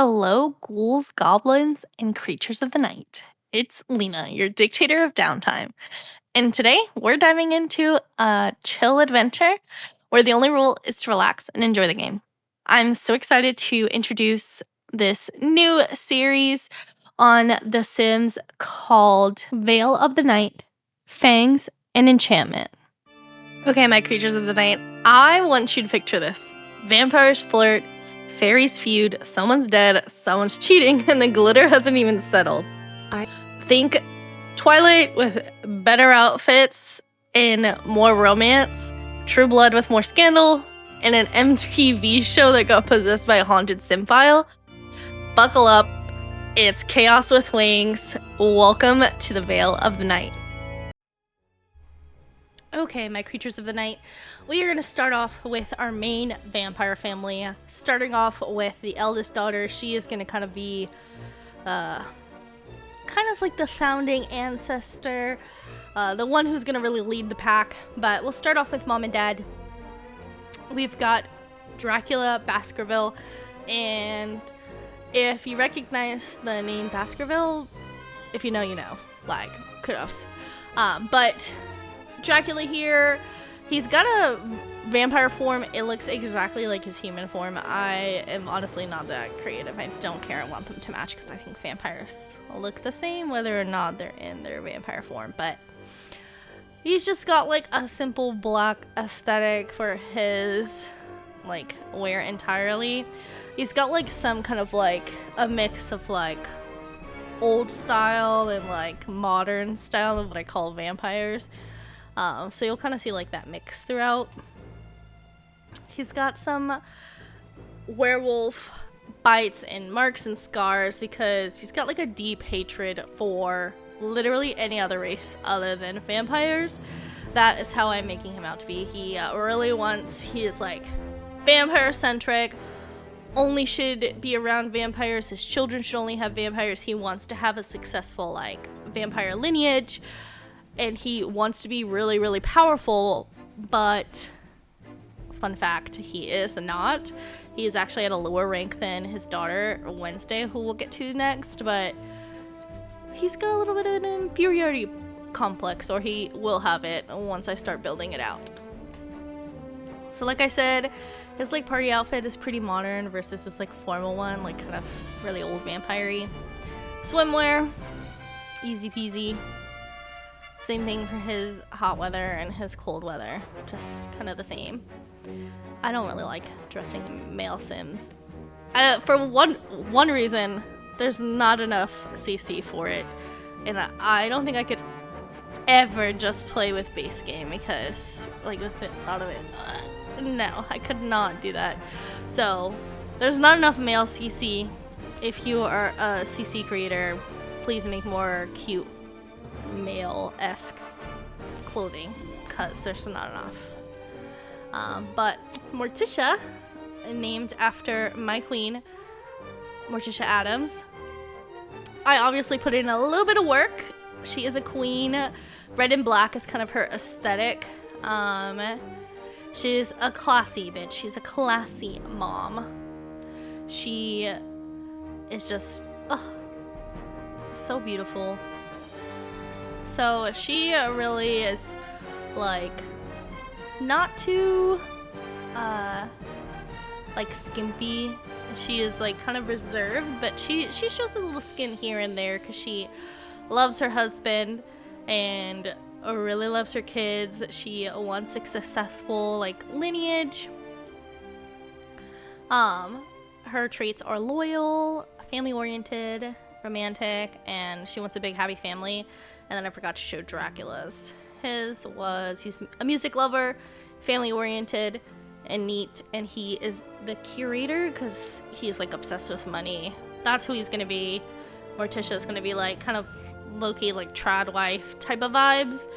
Hello, ghouls, goblins, and creatures of the night. It's Lena, your dictator of downtime. And today we're diving into a chill adventure where the only rule is to relax and enjoy the game. I'm so excited to introduce this new series on The Sims called Veil of the Night, Fangs, and Enchantment. Okay, my creatures of the night, I want you to picture this. Vampires flirt, fairies feud, someone's dead, someone's cheating, and the glitter hasn't even settled. I think Twilight with better outfits and more romance, True Blood with more scandal, and an MTV show that got possessed by a haunted symbiote. Buckle up, it's chaos with wings. Welcome to the Veil of the Night. Okay, my creatures of the night, we are going to start off with our main vampire family. Starting off with the eldest daughter, she is going to kind of be kind of like the founding ancestor, the one who's going to really lead the pack. But we'll start off with mom and dad. We've got Dracula, Baskerville, and if you recognize the name Baskerville, if you know, you know. Like, kudos. But Dracula here, he's got a vampire form. It looks exactly like his human form. I am honestly not that creative. I don't care. I want them to match because I think vampires look the same whether or not they're in their vampire form. But he's just got like a simple black aesthetic for his like wear entirely. He's got like some kind of like a mix of like old style and like modern style of what I call vampires. So you'll kind of see like that mix throughout. He's got some werewolf bites and marks and scars because he's got like a deep hatred for literally any other race other than vampires. That is how I'm making him out to be. He is like vampire centric, only should be around vampires. His children should only have vampires. He wants to have a successful like vampire lineage. And he wants to be really, really powerful, but fun fact, he is not. He is actually at a lower rank than his daughter, Wednesday, who we'll get to next, but he's got a little bit of an inferiority complex, or he will have it once I start building it out. So like I said, his like party outfit is pretty modern versus this like formal one, like kind of really old vampire-y. Swimwear, easy peasy. Same thing for his hot weather and his cold weather, just kind of the same. I don't really like dressing male Sims. For one reason, there's not enough CC for it, and I don't think I could ever just play with base game because like the thought of it, no, I could not do that. So there's not enough male CC. If you are a CC creator, please make more cute male-esque clothing because there's not enough. But Morticia, named after my queen, Morticia Adams, I obviously put in a little bit of work. She is a queen. Red and black is kind of her aesthetic. She's a classy bitch. She's a classy mom. She is just so beautiful. So she really is like not too like skimpy. She is like kind of reserved, but she shows a little skin here and there because she loves her husband and really loves her kids. She wants a successful like lineage. Her traits are loyal, family oriented, romantic, and she wants a big happy family. And then I forgot to show Dracula's. He's a music lover, family-oriented, and neat, and he is the curator because he's like obsessed with money. That's who he's gonna be. Morticia's gonna be like kind of low-key like trad wife type of vibes.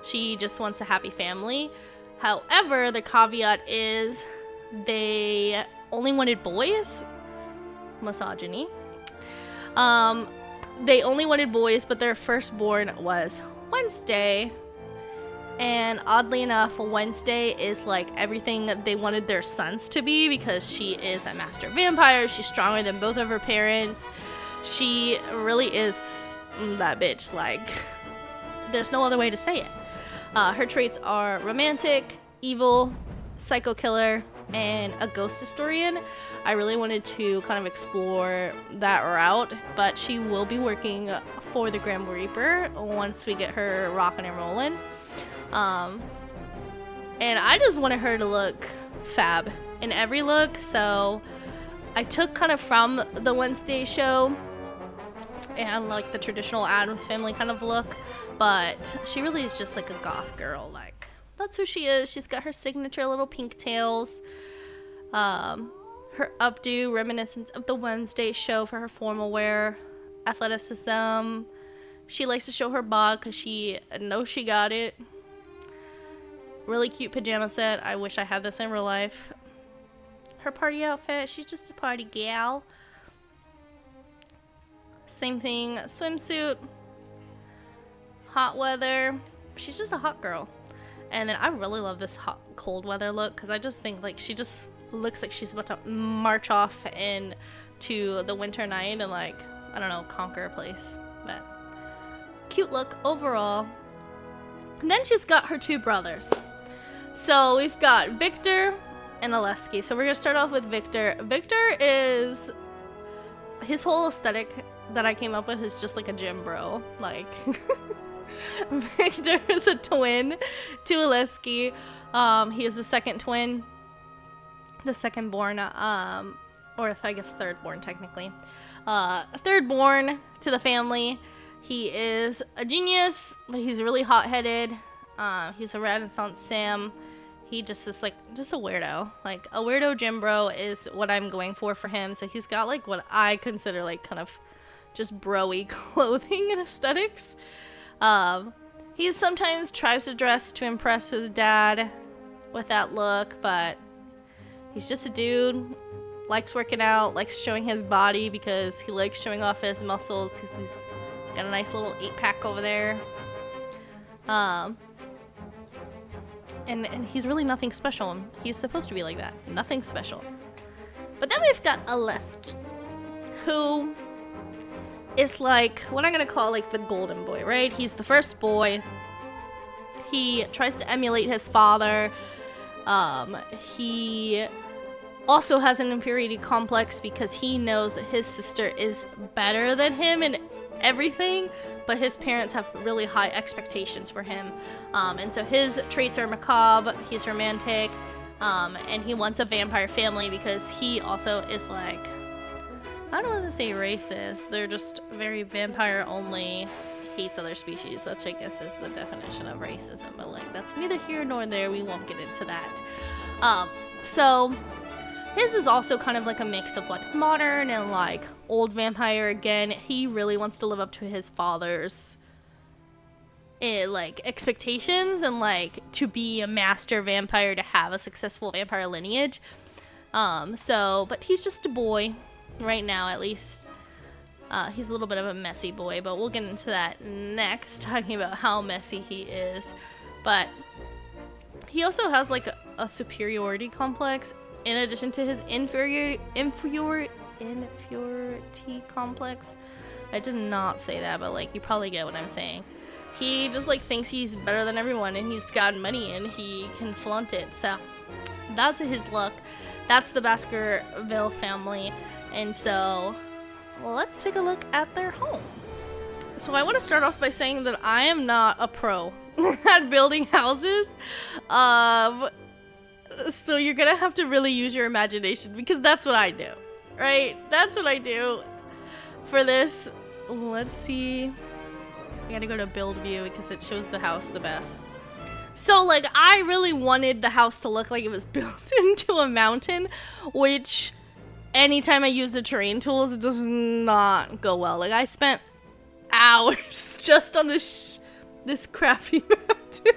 She just wants a happy family. However, the caveat is they only wanted boys. Misogyny. They only wanted boys, but their firstborn was Wednesday. And oddly enough, Wednesday is like everything they wanted their sons to be, because she is a master vampire. She's stronger than both of her parents. She really is that bitch. Like, there's no other way to say it. Her traits are romantic, evil, psycho killer, and a ghost historian. I really wanted to kind of explore that route, but she will be working for the Grim Reaper once we get her rocking and rolling. And I just wanted her to look fab in every look, so I took kind of from the Wednesday show and like the traditional Addams Family kind of look, but she really is just like a goth girl. Like, that's who she is. She's got her signature little pink tails, her updo reminiscent of the Wednesday show for her formal wear, athleticism. She likes to show her bod because she knows she got it. Really cute pajama set. I wish I had this in real life. Her party outfit, she's just a party gal. Same thing, swimsuit, hot weather. She's just a hot girl. And then I really love this hot, cold weather look, because I just think like she just looks like she's about to march off into the winter night and, like, I don't know, conquer a place. But cute look overall. And then she's got her two brothers. So we've got Victor and Oleski. So we're gonna start off with Victor. Victor is, his whole aesthetic that I came up with is just like a gym bro. Like, Victor is a twin to Oleski. He is the second twin, the second born, or I guess third born technically. Third born to the family. He is a genius, but he's really hot-headed. He's a Renaissance Sam. He just is like just a weirdo. Like, a weirdo gym bro is what I'm going for him. So he's got like what I consider like kind of just bro-y clothing and aesthetics. He sometimes tries to dress to impress his dad with that look, but he's just a dude. Likes working out, likes showing his body because he likes showing off his muscles. He's got a nice little 8-pack over there. And he's really nothing special. He's supposed to be like that. Nothing special. But then we've got Oleski, who is like what I'm gonna call like the golden boy, right? He's the first boy. He tries to emulate his father. He also has an inferiority complex because he knows that his sister is better than him in everything, but his parents have really high expectations for him. And so his traits are macabre, he's romantic, and he wants a vampire family because he also is like, I don't want to say racist, they're just very vampire only, hates other species, which I guess is the definition of racism, but like that's neither here nor there, we won't get into that. So his is also kind of like a mix of like modern and like old vampire again. He really wants to live up to his father's like expectations and like to be a master vampire, to have a successful vampire lineage. But he's just a boy right now, at least. He's a little bit of a messy boy, but we'll get into that next, talking about how messy he is. But he also has like a superiority complex in addition to his inferiority complex. I did not say that, but like you probably get what I'm saying. He just like thinks he's better than everyone and he's got money and he can flaunt it. So that's his look. That's the Baskerville family. And so, well, let's take a look at their home. So I want to start off by saying that I am not a pro at building houses. So you're gonna have to really use your imagination because that's what I do, right? That's what I do for this. Let's see. I gotta go to build view because it shows the house the best. So like I really wanted the house to look like it was built into a mountain, which anytime I use the terrain tools, it does not go well. Like I spent hours just on this crappy mountain.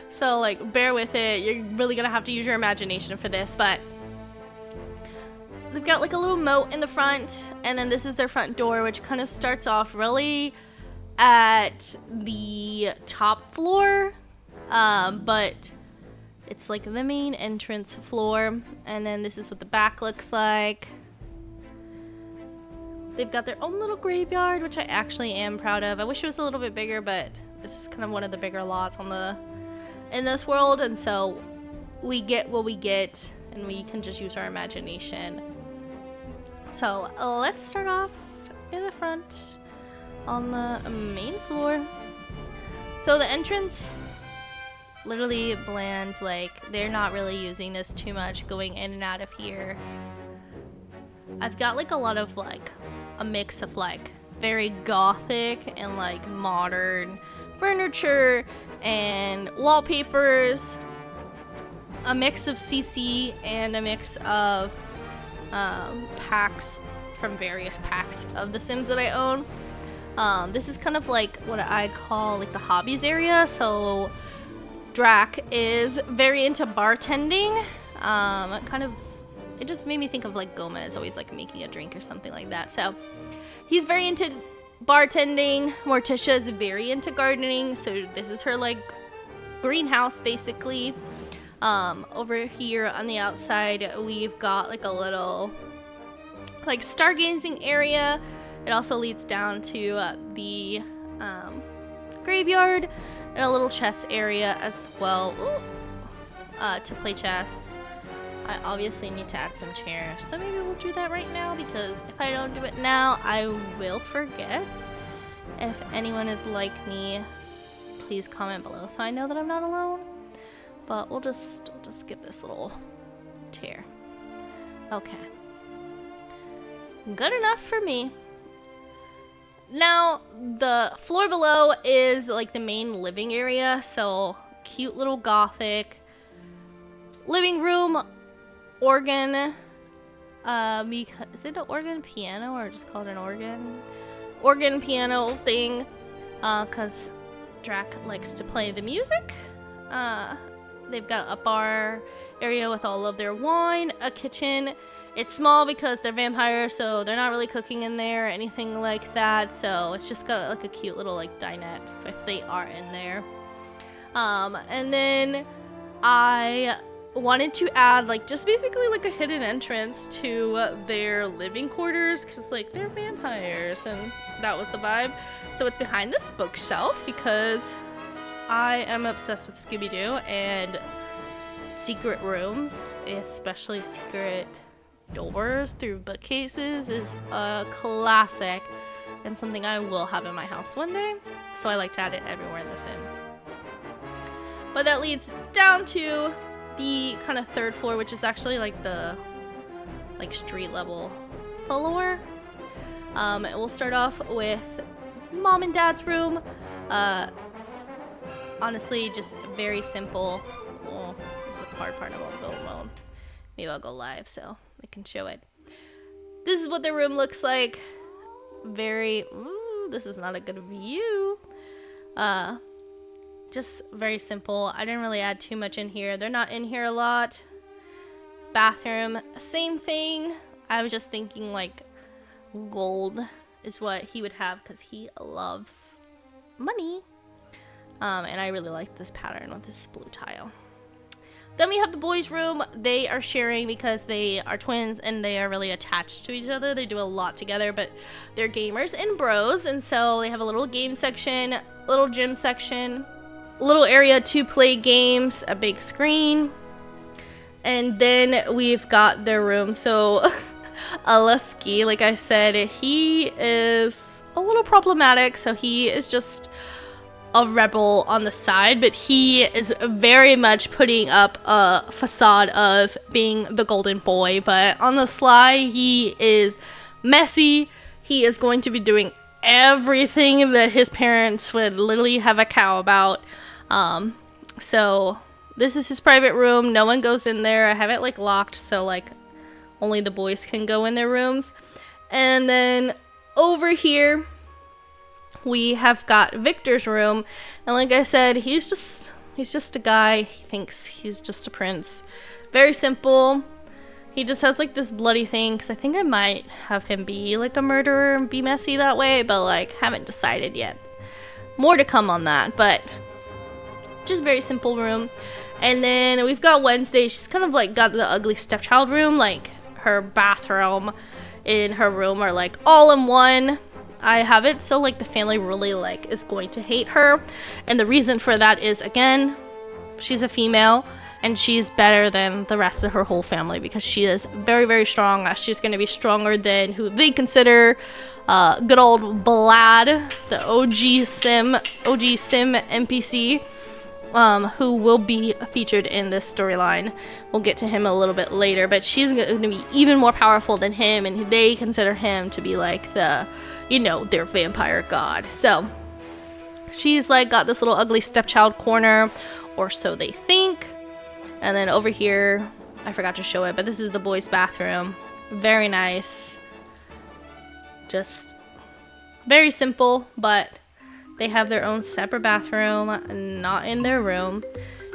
So like bear with it. You're really gonna have to use your imagination for this, but they've got like a little moat in the front, and then this is their front door, which kind of starts off really at the top floor. But it's like the main entrance floor, and then this is what the back looks like. They've got their own little graveyard, which I actually am proud of. I wish it was a little bit bigger, but this was kind of one of the bigger lots in this world, and so we get what we get, and we can just use our imagination. So let's start off in the front on the main floor. So the entrance, literally bland, like they're not really using this too much, going in and out of here. I've got like a lot of like a mix of like very gothic and like modern furniture and wallpapers, a mix of CC and a mix of packs from various packs of The Sims that I own. This is kind of like what I call like the hobbies area. So Drac is very into bartending. It just made me think of like Gomez always like making a drink or something like that. So he's very into bartending. Morticia is very into gardening. So this is her like greenhouse basically. Over here on the outside, we've got like a little like stargazing area. It also leads down to the graveyard and a little chess area as well. To play chess. I obviously need to add some chairs, so maybe we'll do that right now, because if I don't do it now, I will forget. If anyone is like me, please comment below so I know that I'm not alone. But we'll just skip this little chair. Okay. Good enough for me. Now, the floor below is like the main living area, so cute little gothic living room, organ. Is it an organ piano or just called an organ piano thing? Because Drac likes to play the music. They've got a bar area with all of their wine, a kitchen. It's small because they're vampires, so they're not really cooking in there or anything like that. So it's just got like a cute little like dinette if they are in there. And then I wanted to add like just basically like a hidden entrance to their living quarters, because like they're vampires and that was the vibe. So it's behind this bookshelf because I am obsessed with Scooby-Doo, and secret rooms, especially secret doors through bookcases, is a classic and something I will have in my house one day. So I like to add it everywhere in The Sims. But that leads down to the kind of third floor, which is actually like the like street level floor. We'll start off with mom and dad's room. Honestly, just very simple. Well, this is the hard part about build mode. Maybe I'll go live so I can show it. This is what their room looks like. This is not a good view. Just very simple. I didn't really add too much in here. They're not in here a lot. Bathroom, same thing. I was just thinking like gold is what he would have because he loves money. And I really like this pattern with this blue tile. Then we have the boys' room. They are sharing because they are twins and they are really attached to each other. They do a lot together, but they're gamers and bros. And so they have a little game section, little gym section, little area to play games, a big screen. And then we've got their room. So Alusky, like I said, he is a little problematic. So he is just a rebel on the side, but he is very much putting up a facade of being the golden boy, but on the sly he is messy. He is going to be doing everything that his parents would literally have a cow about. So this is his private room. No one goes in there. I have it like locked so like only the boys can go in their rooms. And then over here we have got Victor's room, and like I said, he's just a guy. He thinks he's just a prince. Very simple. He just has like this bloody thing, because I think I might have him be like a murderer and be messy that way, but like haven't decided yet. More to come on that, but just very simple room. And then we've got Wednesday. She's kind of like got the ugly stepchild room, like her bathroom in her room are like all in one. I have it so like the family really like is going to hate her, and the reason for that is, again, she's a female and she's better than the rest of her whole family because she is very, very strong. She's going to be stronger than who they consider good old Vlad, the OG Sim NPC, who will be featured in this storyline. We'll get to him a little bit later, but she's going to be even more powerful than him, and they consider him to be like the, you know, their vampire god. So she's like got this little ugly stepchild corner, or so they think. And then over here, I forgot to show it, but this is the boys' bathroom. Very nice. Just very simple, but they have their own separate bathroom, not in their room.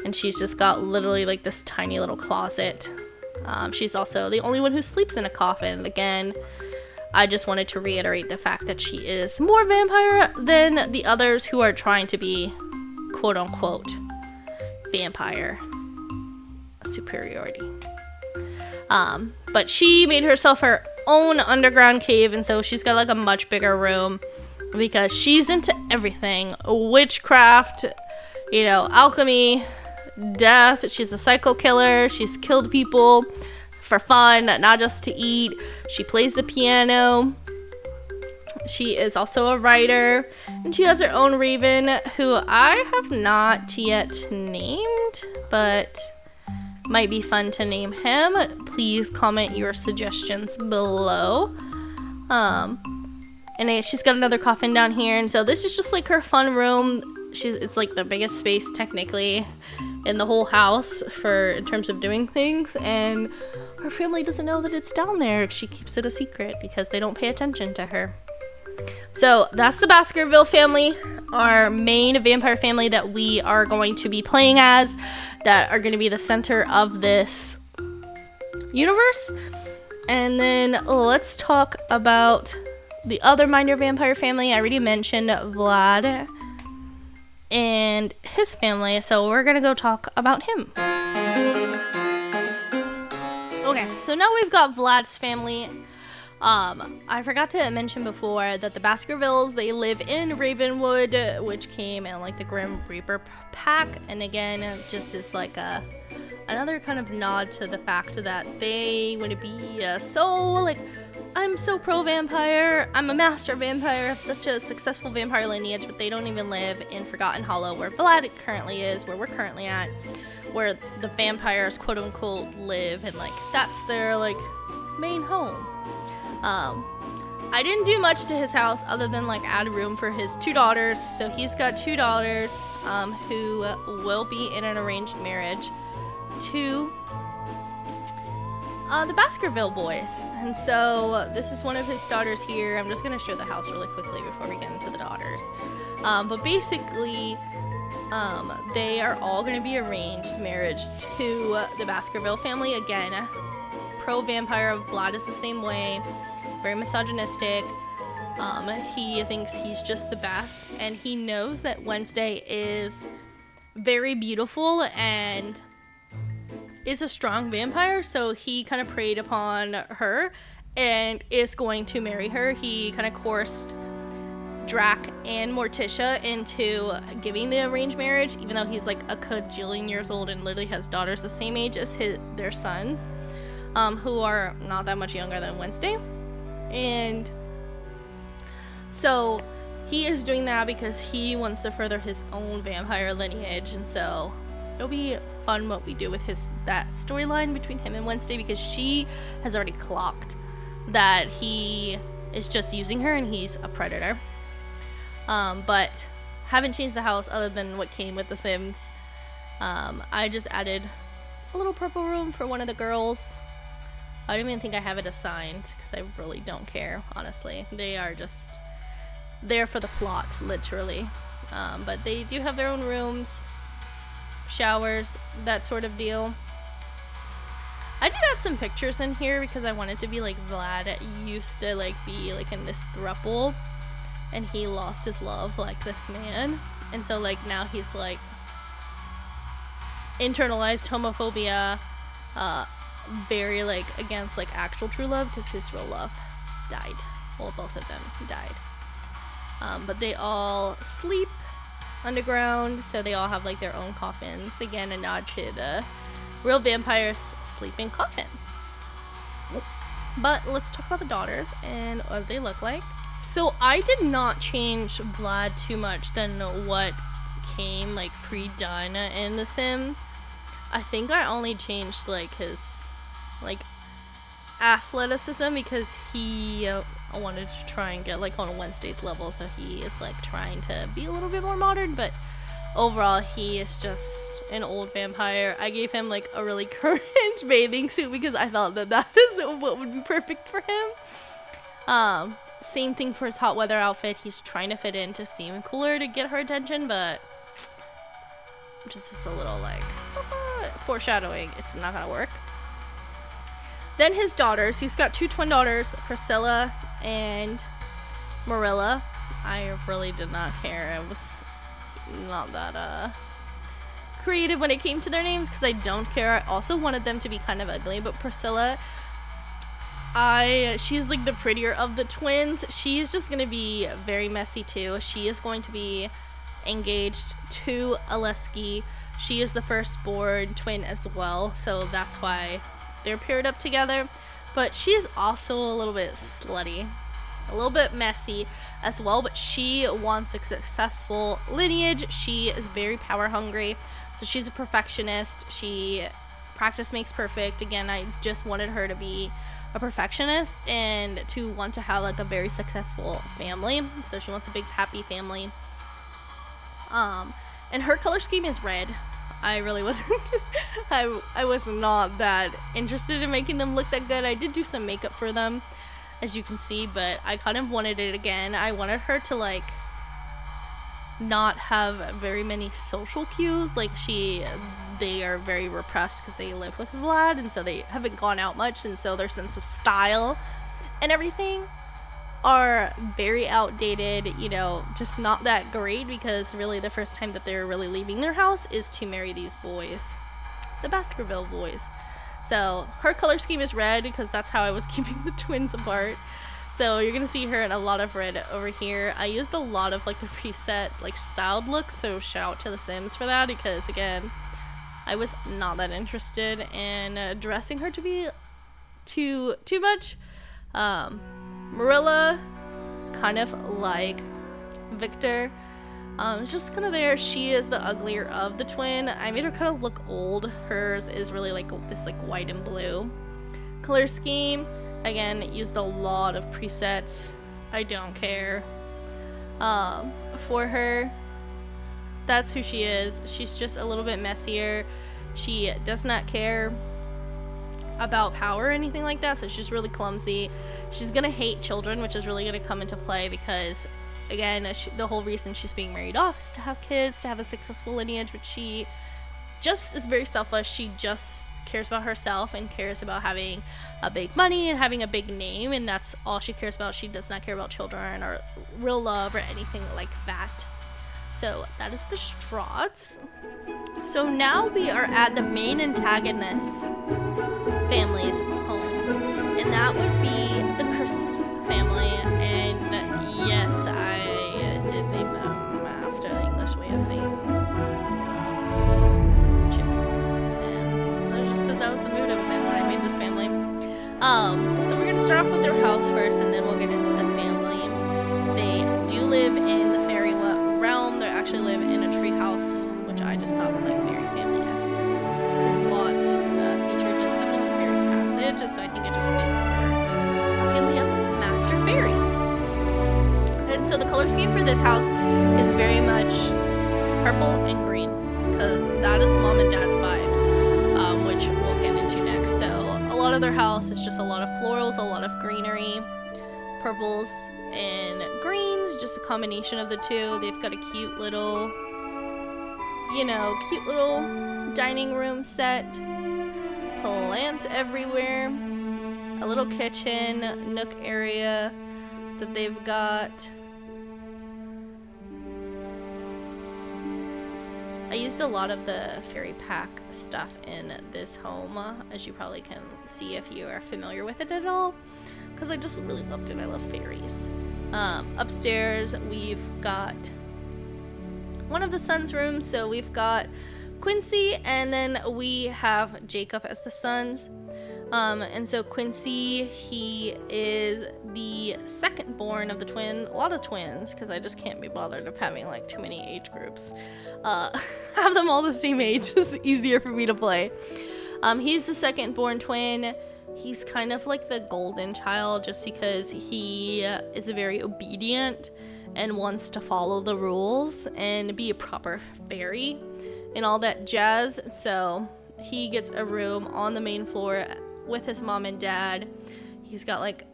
And she's just got literally like this tiny little closet. She's also the only one who sleeps in a coffin. Again, I just wanted to reiterate the fact that she is more vampire than the others who are trying to be quote unquote vampire superiority. But she made herself her own underground cave, and so she's got like a much bigger room because she's into everything. Witchcraft, you know, alchemy, death. She's a psycho killer. She's killed people for fun, not just to eat. She plays the piano. She is also a writer, and she has her own raven, who I have not yet named, but might be fun to name him. Please comment your suggestions below. And she's got another coffin down here, and so this is just like her fun room. It's like the biggest space technically in the whole house in terms of doing things, and her family doesn't know that it's down there. She keeps it a secret because they don't pay attention to her. So that's the Baskerville family, our main vampire family that we are going to be playing as, that are going to be the center of this universe. And then let's talk about the other minor vampire family. I already mentioned Vlad and his family, so we're gonna go talk about him. Okay, so now we've got Vlad's family. I forgot to mention before that the Baskervilles, they live in Ravenwood, which came in like the Grim Reaper pack, and again, just is like another kind of nod to the fact that they want to be so like, I'm so pro-vampire, I'm a master vampire, I have such a successful vampire lineage, but they don't even live in Forgotten Hollow, where Vlad currently is, where we're currently at, where the vampires quote-unquote live, and like, that's their like main home. I didn't do much to his house other than like add room for his two daughters, so he's got two daughters who will be in an arranged marriage to the Baskerville boys. And so this is one of his daughters here. I'm just going to show the house really quickly before we get into the daughters. But basically, they are all going to be arranged marriage to the Baskerville family. Again, pro-vampire. Vlad is the same way. Very misogynistic. He thinks he's just the best. And he knows that Wednesday is very beautiful and is a strong vampire, so he kind of preyed upon her and is going to marry her. He kind of coerced Drac and Morticia into giving the arranged marriage, even though he's like a cajillion years old and literally has daughters the same age as their sons, who are not that much younger than Wednesday. And so he is doing that because he wants to further his own vampire lineage, and so it'll be fun what we do with that storyline between him and Wednesday, because she has already clocked that he is just using her and he's a predator. But haven't changed the house other than what came with The Sims. I just added a little purple room for one of the girls. I don't even think I have it assigned because I really don't care, honestly. They are just there for the plot, literally. But they do have their own rooms, showers, that sort of deal. I did add some pictures in here because I wanted to be like Vlad used to like be like in this throuple, and he lost his love like this man, and so like now he's like internalized homophobia, very like against like actual true love, because his real love died. Well, both of them died. But they all sleep underground, so they all have like their own coffins. Again, a nod to the real vampires sleep in coffins. But let's talk about the daughters and what they look like. So I did not change Vlad too much than what came like pre-done in The Sims. I think I only changed like his like athleticism, because he wanted to try and get like on Wednesday's level, so he is like trying to be a little bit more modern, but overall he is just an old vampire. I gave him like a really current bathing suit because I thought that that is what would be perfect for him. Same thing for his hot weather outfit. He's trying to fit in to seem cooler to get her attention, but just is a little like foreshadowing, it's not gonna work. Then his daughters, he's got 2 twin daughters, Priscilla and Marilla. I really did not care. I was not that creative when it came to their names, because I don't care. I also wanted them to be kind of ugly, but Priscilla, she's like the prettier of the twins. She is just gonna be very messy too. She is going to be engaged to Aleski. She is the firstborn twin as well, so that's why they're paired up together. But she's also a little bit slutty, a little bit messy as well, but she wants a successful lineage. She is very power hungry, so she's a perfectionist. Practice makes perfect. Again, I just wanted her to be a perfectionist and to want to have like a very successful family. So she wants a big happy family. And her color scheme is red. I really wasn't I was not that interested in making them look that good. I did do some makeup for them, as you can see, but I kind of wanted it again. I wanted her to like not have very many social cues. Like they are very repressed because they live with Vlad, and so they haven't gone out much, and so their sense of style and everything are very outdated, just not that great, because really the first time that they're really leaving their house is to marry these boys, the Baskerville boys. So her color scheme is red because that's how I was keeping the twins apart. So you're gonna see her in a lot of red over here. I used a lot of like the preset like styled looks, so shout out to The Sims for that, because again, I was not that interested in dressing her to be too much. Marilla, kind of like Victor, is just kind of there. She is the uglier of the twin. I made her kind of look old. Hers is really like this like white and blue color scheme. Again, used a lot of presets. I don't care. For her, that's who she is. She's just a little bit messier. She does not care about power or anything like that, so she's really clumsy. She's gonna hate children, which is really gonna come into play, because again, the whole reason she's being married off is to have kids, to have a successful lineage, but she just is very selfish. She just cares about herself and cares about having a big money and having a big name, and that's all she cares about. She does not care about children or real love or anything like that. So that is the Strahds. So now we are at the main antagonist family's home, and that would be the Crisp family. And yes, I did name them after the English way of saying chips, and that was just because that was the mood I was in when I made this family. So we're gonna start off with their house first, and then we'll get into the family. They do live in the fairy realm. They actually live in a tree house, which I just thought was like very family-esque. This lot feature does have like a fairy passage, so I think it just fits for a family of master fairies. And so the color scheme for this house is very much purple and green, because that is mom and dad's vibes, which we'll get into next. So a lot of their house is just a lot of florals, a lot of greenery, purples and greens, just a combination of the two. They've got a cute little dining room set, plants everywhere, a little kitchen nook area that they've got. I used used a lot of the fairy pack stuff in this home, as you probably can see if you are familiar with it at all, because I just really loved it. I love fairies. Upstairs, we've got one of the sons' rooms, so we've got Quincy, and then we have Jacob as the sons. And so Quincy, he is the second born of the twin. A lot of twins, because I just can't be bothered of having like too many age groups. Have them all the same age is easier for me to play. He's the second born twin. He's kind of like the golden child, just because he is very obedient and wants to follow the rules and be a proper fairy and all that jazz. So he gets a room on the main floor with his mom and dad. He's got like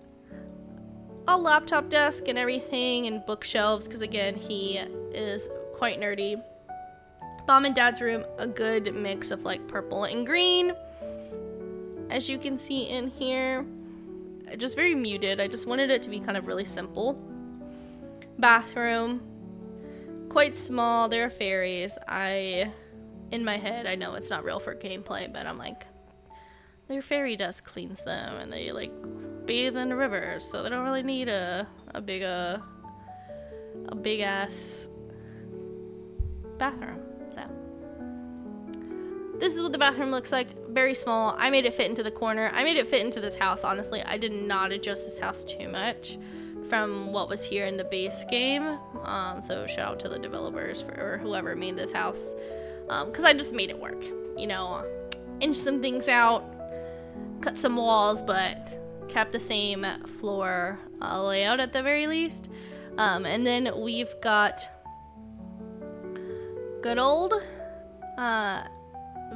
a laptop desk and everything, and bookshelves, because again, he is quite nerdy. Mom and dad's room, a good mix of like purple and green, as you can see in here. Just very muted. I just wanted it to be kind of really simple. Bathroom, quite small. There are fairies. In my head, I know it's not real for gameplay, but I'm like, their fairy dust cleans them, and they like bathe in the rivers, so they don't really need a big ass bathroom. So this is what the bathroom looks like. Very small. I made it fit into the corner. I made it fit into this house, honestly. I did not adjust this house too much from what was here in the base game. So shout out to the developers or whoever made this house, because I just made it work, you know, inch some things out, cut some walls, but kept the same floor layout at the very least. And then we've got good old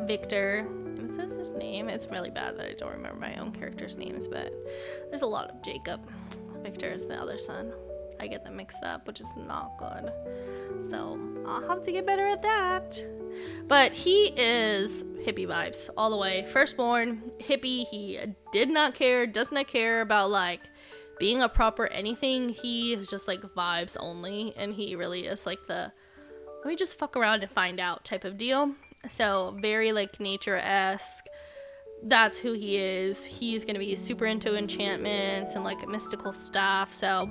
Victor. Is this his name? It's really bad that I don't remember my own characters' names, but there's a lot of Jacob. Victor is the other son. I get them mixed up, which is not good. So I'll have to get better at that. But he is hippie vibes all the way. Firstborn, hippie. He does not care about like being a proper anything. He is just like vibes only. And he really is like the, let me just fuck around and find out type of deal. So very like nature-esque. That's who he is. He's gonna be super into enchantments and like mystical stuff. So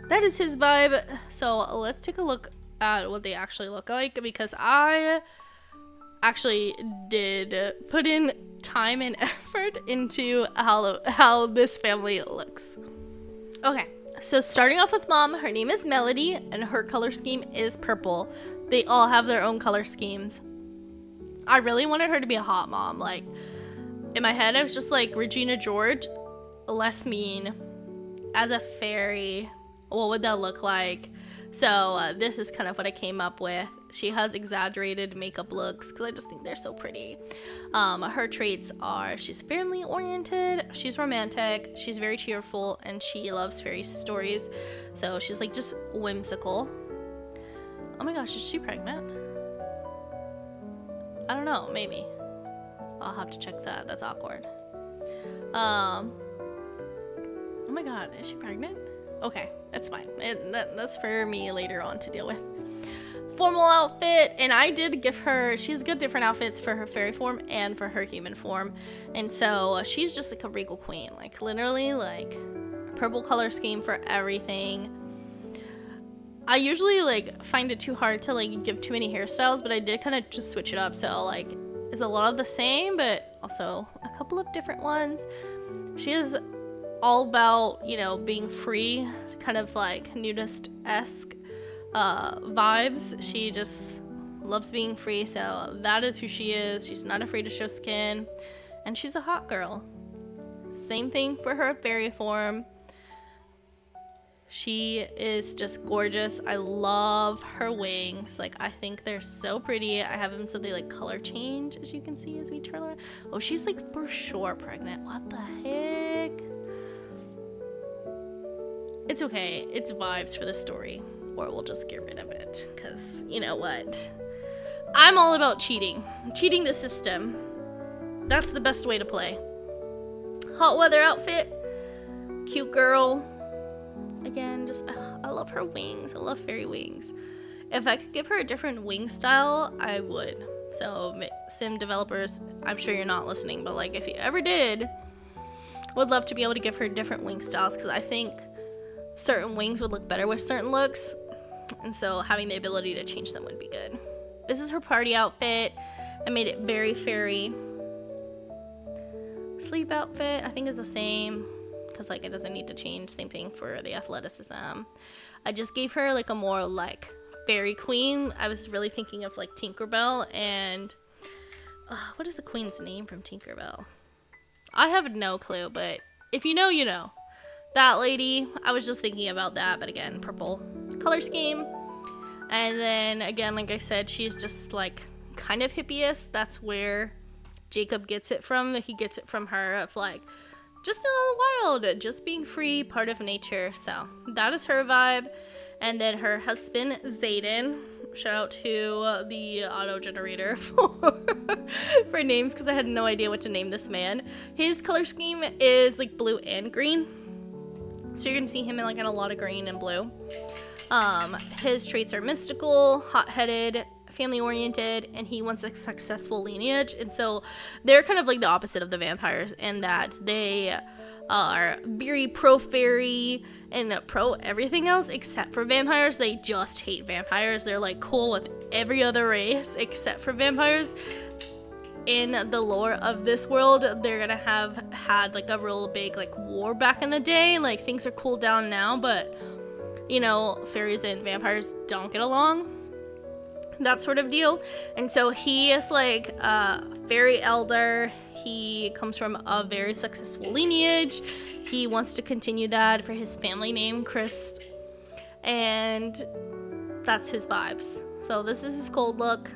that is his vibe. So let's take a look at what they actually look like, because I actually did put in time and effort into how this family looks. Okay, so starting off with mom, her name is Melody, and her color scheme is purple. They all have their own color schemes. I really wanted her to be a hot mom. Like, in my head, I was just like, Regina George, less mean, as a fairy, what would that look like? So this is kind of what I came up with. She has exaggerated makeup looks because I just think they're so pretty. Her traits are she's family oriented, she's romantic, she's very cheerful, and she loves fairy stories. So she's like just whimsical. Oh my gosh, is she pregnant? I don't know, maybe. I'll have to check that. That's awkward. Oh my god, is she pregnant? Okay, that's fine. That's for me later on to deal with. Formal outfit, and I did give her, she has good different outfits for her fairy form and for her human form. And so she's just like a regal queen, like literally like purple color scheme for everything. I usually like find it too hard to like give too many hairstyles, but I did kind of just switch it up. So like it's a lot of the same, but also a couple of different ones. She is all about, you know, being free, kind of like nudist-esque vibes. She just loves being free, so that is who she is. She's not afraid to show skin, and she's a hot girl. Same thing for her fairy form. She is just gorgeous. I love her wings. Like, I think they're so pretty. I have them so they like color change, as you can see as we turn around. Oh, she's like for sure pregnant. What the heck? It's okay. It's vibes for the story, or we'll just get rid of it, because you know what? I'm all about cheating. Cheating the system. That's the best way to play. Hot weather outfit. Cute girl. Again, just I love her wings. I love fairy wings. If I could give her a different wing style, I would. So sim developers, I'm sure you're not listening, but like if you ever did, would love to be able to give her different wing styles, because I think certain wings would look better with certain looks, and so having the ability to change them would be good. This is her party outfit. I made it very fairy. Sleep outfit, I think, is the same, because like it doesn't need to change. Same thing for the athleticism. I just gave her like a more like fairy queen. I was really thinking of like Tinkerbell, and what is the queen's name from Tinkerbell? I have no clue, but if you know, you know. That lady, I was just thinking about that, but again, purple color scheme. And then again, like I said, she's just like kind of hippie-ish. That's where Jacob gets it from. He gets it from her, of like just a little wild, just being free, part of nature. So that is her vibe. And then her husband, Zayden. Shout out to the auto generator for names, because I had no idea what to name this man. His color scheme is like blue and green. So you're gonna see him in like in a lot of green and blue. His traits are mystical, hot-headed, family-oriented, and he wants a successful lineage. And so they're kind of like the opposite of the vampires, in that they are very pro-fairy and pro everything else except for vampires. They just hate vampires. They're like cool with every other race except for vampires. In the lore of this world, they're gonna have had like a real big like war back in the day. Like things are cooled down now, but you know, fairies and vampires don't get along, that sort of deal. And so he is like a fairy elder. He comes from a very successful lineage. He wants to continue that for his family name, Crisp, and that's his vibes. So this is his cold look,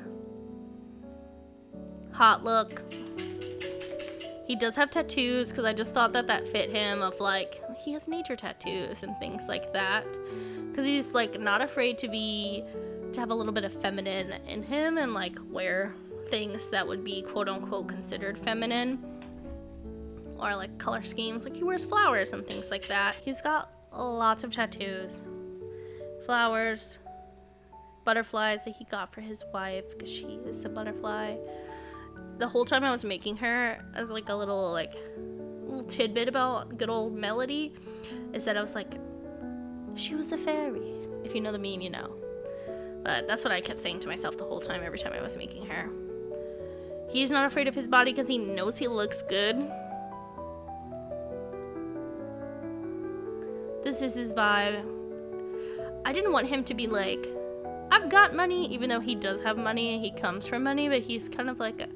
hot look. He does have tattoos, because I just thought that that fit him, of like he has nature tattoos and things like that, because he's like not afraid to have a little bit of feminine in him and like wear things that would be quote unquote considered feminine, or like color schemes, like he wears flowers and things like that. He's got lots of tattoos, flowers, butterflies that he got for his wife, because she is a butterfly. The whole time I was making her, as like a little tidbit about good old Melody, is that I was like, she was a fairy. If you know the meme, you know. But that's what I kept saying to myself the whole time, every time I was making her. He's not afraid of his body because he knows he looks good. This is his vibe. I didn't want him to be like, I've got money, even though he does have money. He comes from money, but he's kind of like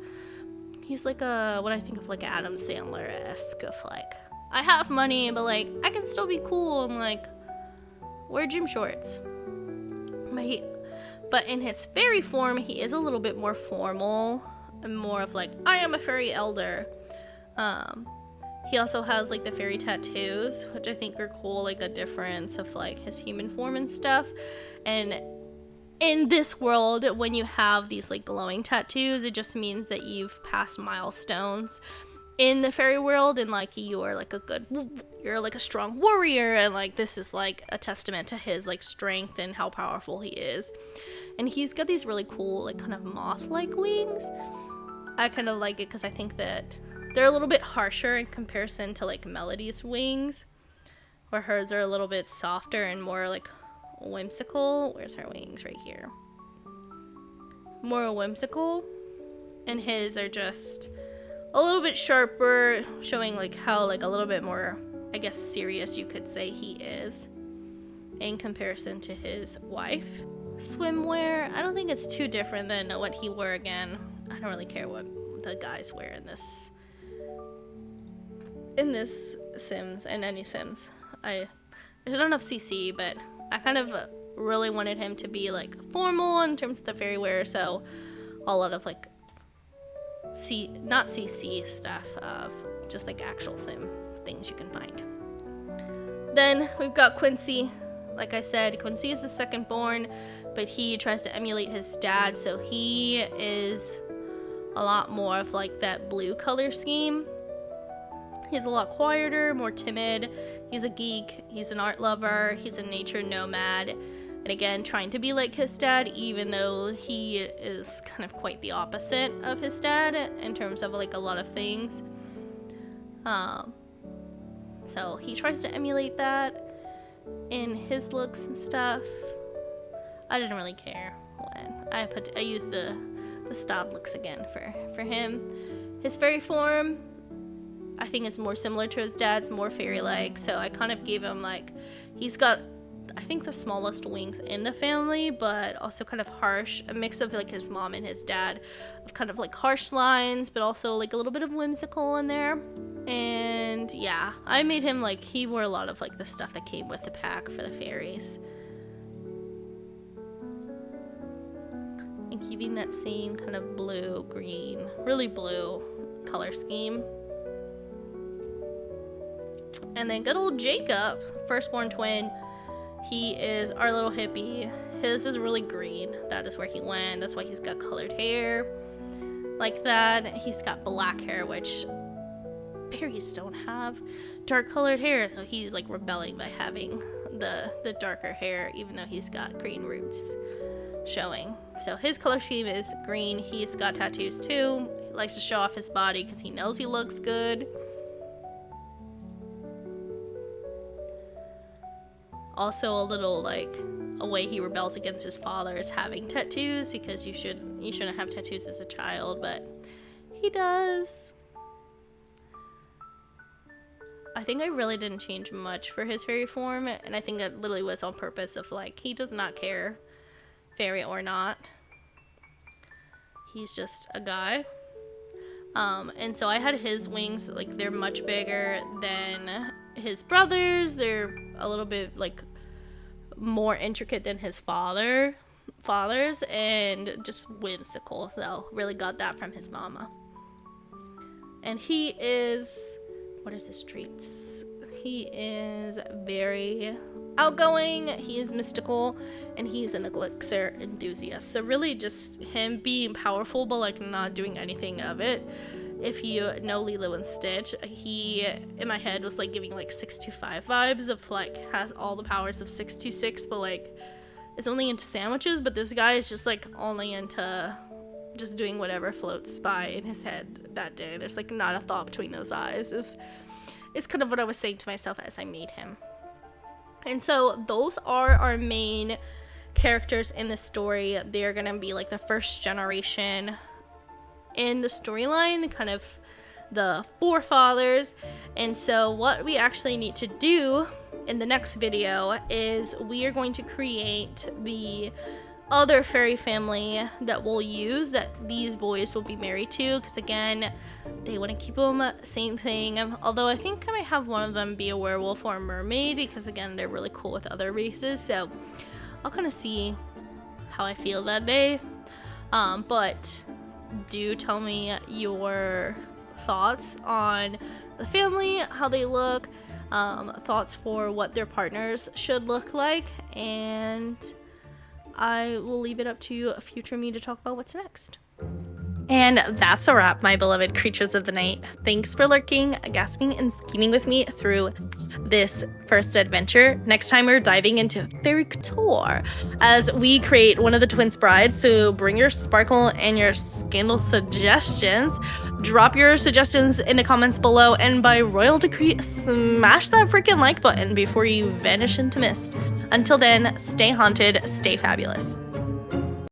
what I think of like Adam Sandler-esque, of like, I have money, but like I can still be cool and like wear gym shorts. But in his fairy form, he is a little bit more formal and more of like, I am a fairy elder. He also has like the fairy tattoos, which I think are cool, like a difference of like his human form and stuff. And in this world, when you have these like glowing tattoos, it just means that you've passed milestones in the fairy world, and like you're like a strong warrior, and like this is like a testament to his like strength and how powerful he is. And he's got these really cool like kind of moth-like wings. I kind of like it because I think that they're a little bit harsher in comparison to like Melody's wings, where hers are a little bit softer and more like whimsical. Where's her wings? Right here. More whimsical, and his are just a little bit sharper, showing like how like a little bit more, I guess, serious you could say he is in comparison to his wife. Swimwear, I don't think it's too different than what he wore. Again, I don't really care what the guys wear in this Sims, and any Sims. There's not enough CC, but I kind of really wanted him to be like formal in terms of the fairy wear, so a lot of like not CC stuff, of just like actual Sim things you can find. Then we've got Quincy. Like I said, Quincy is the second born, but he tries to emulate his dad, so he is a lot more of like that blue color scheme. He's a lot quieter, more timid. He's a geek, he's an art lover, he's a nature nomad, And again, trying to be like his dad, even though he is kind of quite the opposite of his dad in terms of like a lot of things. So he tries to emulate that in his looks and stuff. I didn't really care when I used the styled looks again for him. His fairy form, I think, is more similar to his dad's, more fairy-like. So I kind of gave him like, he's got, I think, the smallest wings in the family, but also kind of harsh, a mix of like his mom and his dad, of kind of like harsh lines, but also like a little bit of whimsical in there. And yeah, I made him like, he wore a lot of like the stuff that came with the pack for the fairies. And keeping that same kind of blue, green, really blue color scheme. And then good old Jacob, firstborn twin, he is our little hippie. His is really green. That is where he went. That's why he's got colored hair like that. He's got black hair, which fairies don't have dark colored hair. So he's like rebelling by having the darker hair, even though he's got green roots showing. So his color scheme is green. He's got tattoos too. He likes to show off his body because he knows he looks good. Also a little like a way he rebels against his father is having tattoos, because you shouldn't have tattoos as a child, but he does. I think I really didn't change much for his fairy form, and I think that literally was on purpose of like, he does not care, fairy or not. He's just a guy. And so I had his wings, like they're much bigger than his brothers. They're a little bit like more intricate than his father's, and just whimsical. So really got that from his mama. And he is, what is his traits? He is very outgoing, he is mystical, and he's an elixir enthusiast. So really just him being powerful but like not doing anything of it. If you know Lilo and Stitch, he in my head was like giving like 625 vibes of like has all the powers of 626, but like is only into sandwiches. But this guy is just like only into just doing whatever floats by in his head that day. There's like not a thought between those eyes. Is kind of what I was saying to myself as I made him. And so those are our main characters in the story. They're gonna be like the first generation in the storyline, kind of the forefathers. And so what we actually need to do in the next video is we are going to create the other fairy family that we'll use, that these boys will be married to, because again, they want to keep them same thing. Although I think I might have one of them be a werewolf or a mermaid, because again, they're really cool with other races. So I'll kind of see how I feel that day. But do tell me your thoughts on the family, how they look, thoughts for what their partners should look like, and I will leave it up to future me to talk about what's next. And that's a wrap, my beloved creatures of the night. Thanks for lurking, gasping, and scheming with me through this first adventure. Next time we're diving into Fairy Couture as we create one of the twins' brides. So bring your sparkle and your scandal suggestions. Drop your suggestions in the comments below, and by royal decree, smash that freaking like button before you vanish into mist. Until then, stay haunted, stay fabulous.